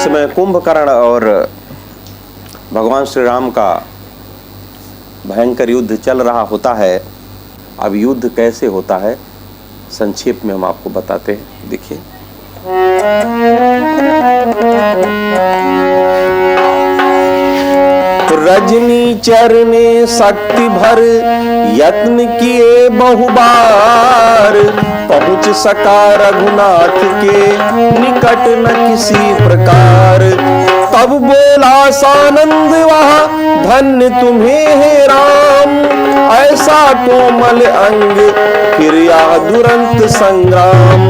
समय कुंभकर्ण और भगवान श्री राम का भयंकर युद्ध चल रहा होता है। अब युद्ध कैसे होता है संक्षेप में हम आपको बताते हैं। देखिए, रजनी चरने शक्ति भर यत्न किए बहुबार, पहुंच सका रघुनाथ के निकट न किसी प्रकार। तब बोला सानंद वहाँ, धन्य तुम्हें है राम, ऐसा कोमल अंग फिर या दुरंत संग्राम।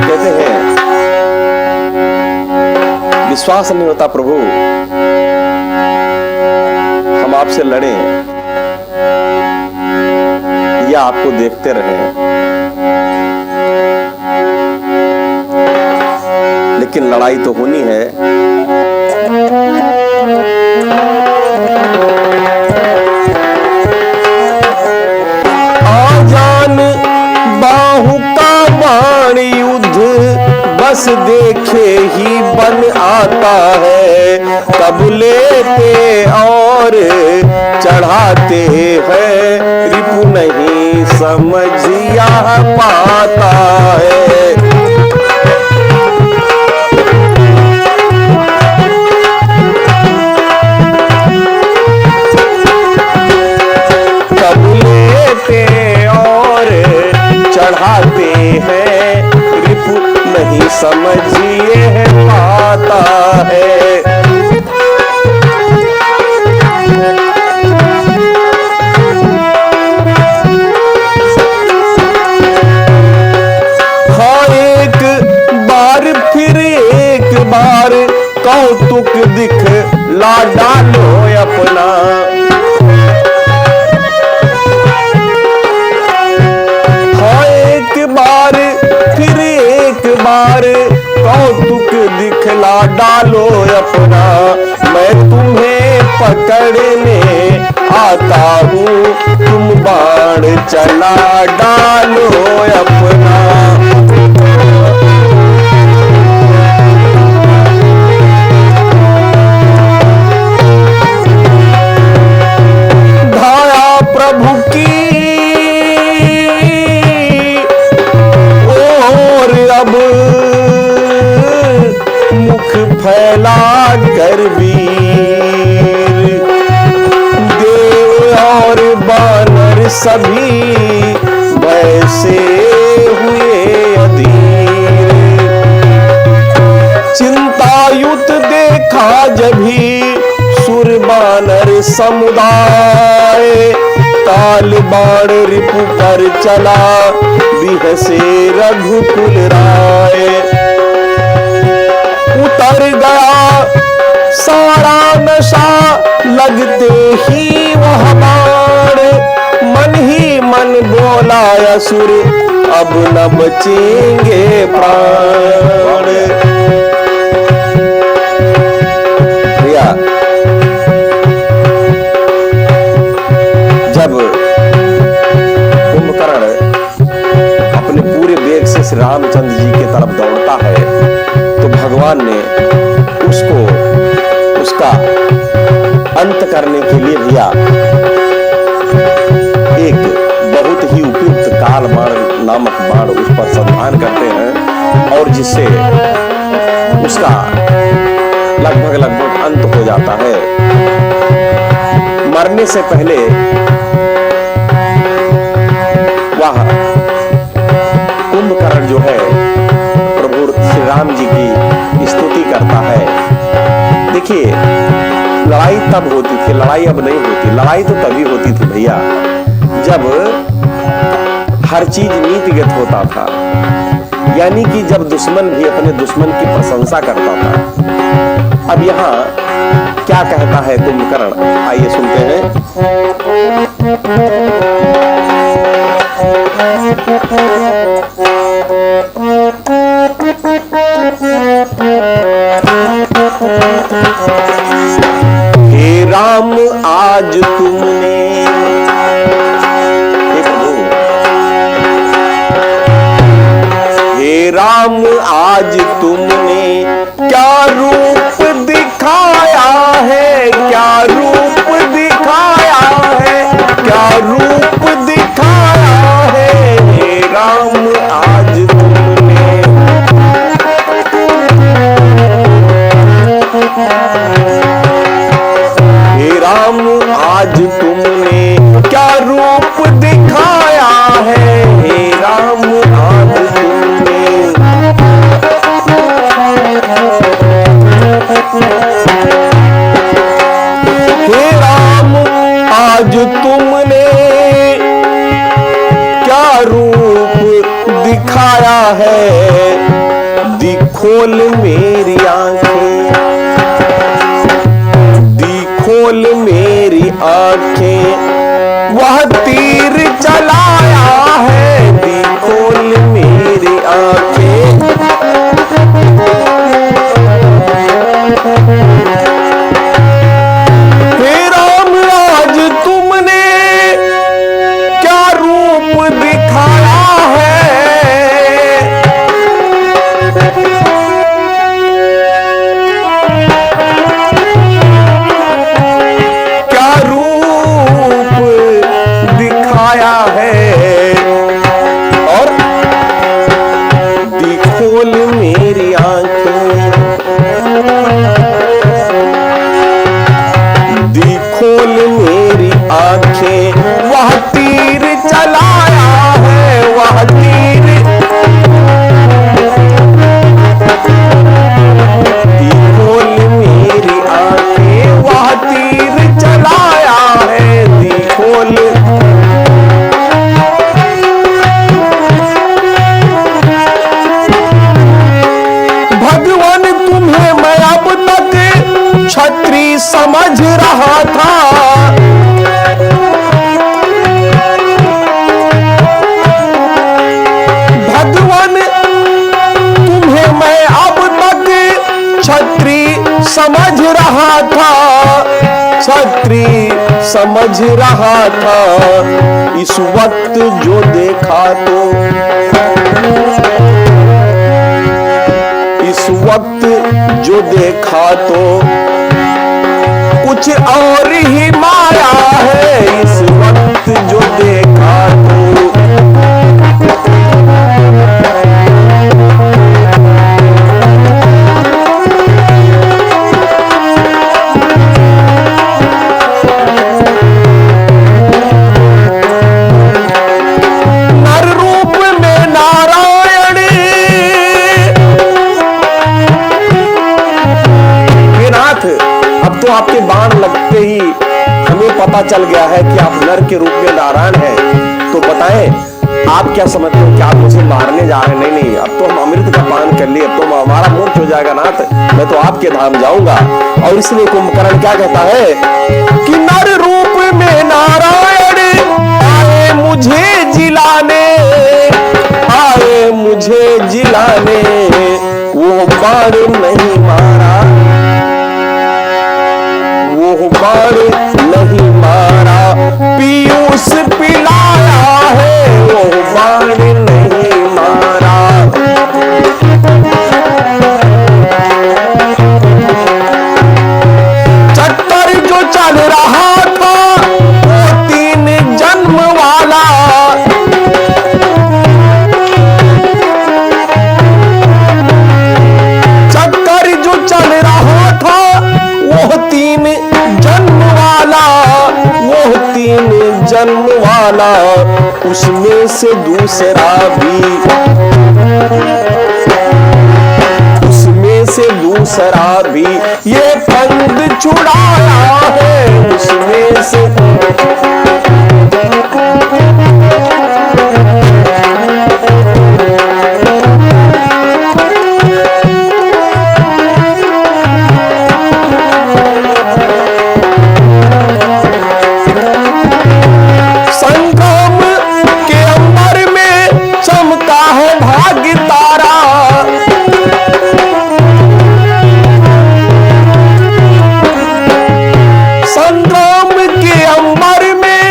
कहते हैं विश्वास नहीं होता प्रभु हम आपसे लड़े या आपको देखते रहे, लेकिन लड़ाई तो होनी है। आजान बाहु का बाण युद्ध बस देखे ही बन आता है, तब लेते और चढ़ाते हैं रिपु नहीं समझिया पाता है। तब लेते और चढ़ाते हैं रिपु नहीं समझिए पाता है। हाँ एक बार फिर एक बार कौतुक दिख ला डालो अपना। हाँ एक बार फिर एक बार कौतुक दिखला डालो अपना। मैं तुम्हें पकड़ने आता हूँ, तुम बाण चला डालो अपना। धाया प्रभु की और अब मुख फैला कर वीर, देव और बानर सभी वैसे हुए अधीर। चिंतायुत देखा जभी सुर बानर समुदाय, ताल बाण रिपु पर चला बिहसे रघुकुल राय। उतर गया सारा नशा लगते ही वह बाण, मन ही मन बोला असुर अब न बचेंगे प्राण। भैया जब कुंभकर्ण अपने पूरे वेग से श्री रामचंद्र जी की तरफ दौड़ता है तो भगवान ने उसका अंत करने के लिए भैया एक बहुत ही उपयुक्त काल बाण नामक बाण उस पर संधान करते हैं और जिससे उसका लगभग अंत हो जाता है। मरने से पहले वह कुंभकर्ण जो है प्रभु श्री राम जी की स्तुति करता है। देखिए लड़ाई तब होती थी, लड़ाई अब नहीं होती। लड़ाई तो तभी होती थी भैया जब हर चीज नीतिगत होता था, यानी कि जब दुश्मन भी अपने दुश्मन की प्रशंसा करता था। अब यहाँ क्या कहता है कुंभकर्ण, आइए सुनते हैं। हे राम आज तुमने, हे राम आज आज तुमने क्या रूप दिखाया है, क्या रूप दिखाया है, क्या रूप दिखाया है, हे राम आज तुमने। हे राम आज तुमने क्या रूप दिखाया है, हे राम आज तुमने। हे राम आज तुमने क्या रूप दिखाया है, दिखोल मेरी आंखें, दिखोल मेरी आंखें, वह तीर चलाया है, दिखोल मेरी आंखें। हे राम आज तुमने क्या रूप दिखाया है, क्या रूप दिखाया है, और दिखोल मेरी आंखें, दिखोल मेरी आंखें, वह तीर चलाया है, वह तीर, दिखोल मेरी आंखें, वह तीर चलाया है, दिखोल। भगवान तुम्हें मैं अब तक क्षत्रिय समझ रहा था, भगवान तुम्हें मैं अब तक क्षत्रिय समझ रहा था, क्षत्रिय समझ रहा था। इस वक्त जो देखा तो, इस वक्त जो देखा तो कुछ और ही माया है, इस वक्त जो देखा तो। नर रूप में नारायण, हे नाथ अब तो आपके बाण लगते ही हमें पता चल गया है कि आप नर के रूप में नारायण हैं। तो बताएं आप क्या समझते हो कि आप मुझे मारने जा रहे हैं? नहीं नहीं, अब तो हम अमृत का पान कर लिए, अब तो हमारा मोक्ष हो जाएगा नाथ, मैं तो आपके धाम जाऊंगा। और इसलिए कुंभकर्ण क्या कहता है कि नर रूप में नारायण आए मुझे जिलाने, आए मुझे जिलाने, वो बाण नहीं मारा, वो बाण नहीं मारा, पीयूष पिलाया है, वो बाण नहीं मारा। चक्कर जो चल रहा था वो 3 जन्म वाला, चक्कर जो चल रहा था वो 3 जन्म वाला, वो 3 जन्म वाला, उसमें से दूसरा भी, उसमें से दूसरा भी ये फंद छुड़ाया है, उसमें से। संगम के अंबर में चमका है भाग्य तारा, संगम के अंबर में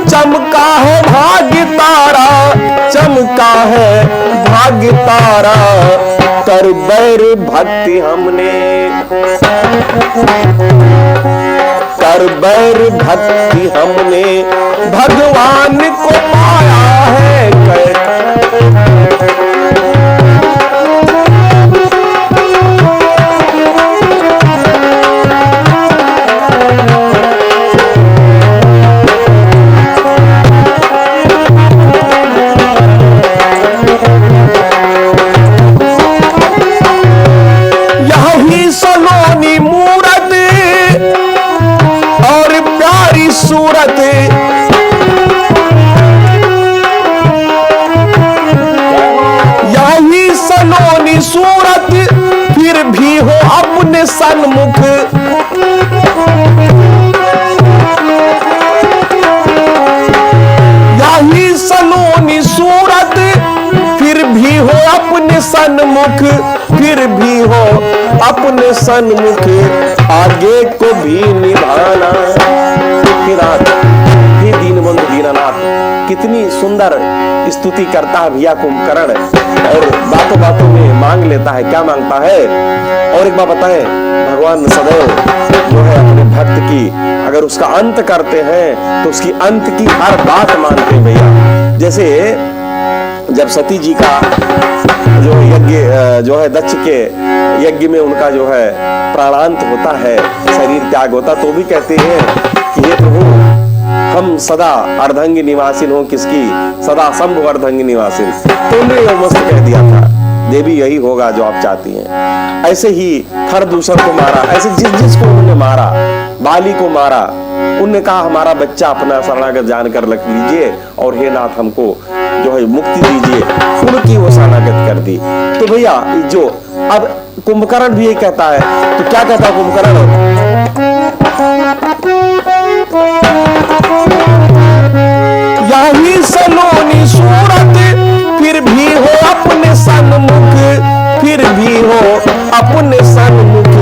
चमका है भाग्य तारा, चमका है भाग्य तारा। कर बैर भक्ति हमने, कर बैर भक्ति हमने भगवान को पाया है। यही सलोनी मूरत और प्यारी सूरत, यही सलोनी सूरत फिर भी हो अपने सन्मुख। यही सलोनी सूरत फिर भी हो अपने सन्मुख, फिर भी हो अपने सन्मुख, आगे को भी निभाना। हे दीनबंधु दीनानाथ, कितनी सुंदर स्तुति करता है भैया कुंभकर्ण, और बातों बातों में मांग लेता है। क्या मांगता है? और एक बात बताएं, भगवान सदैव जो है अपने भक्त की अगर उसका अंत करते हैं तो उसकी अंत की हर बात मानते हैं भैया। जैसे जब सती जी का जो यज्ञ जो है दक्ष के यज्ञ में उनका जो है प्राणांत होता है, शरीर त्याग होता, तो भी कहते हैं कि हे प्रभु हम सदा अर्धंगी निवासिन हो, किसकी? सदा शंभु अर्धंगी निवासिन। तो उन्होंने यह मस्त कह दिया था, देवी यही होगा जो आप चाहती हैं। ऐसे ही हर दूसर को मारा, ऐसे जिस जिसको उन्होंने मारा, बाली को मारा, उन्होंने कहा हमारा बच्चा अपना शरणागत जानकर रख लीजिए और हे नाथ हमको जो है मुक्ति दीजिए, उनकी वो शरणागत कर दी। तो भैया जो अब कुंभकर्ण भी ये कहता है, तो क्या कहता है कुंभकर्ण? यही सलोनी सूरत फिर भी हो अपने सन्मुख, फिर भी हो अपने सन्मुख,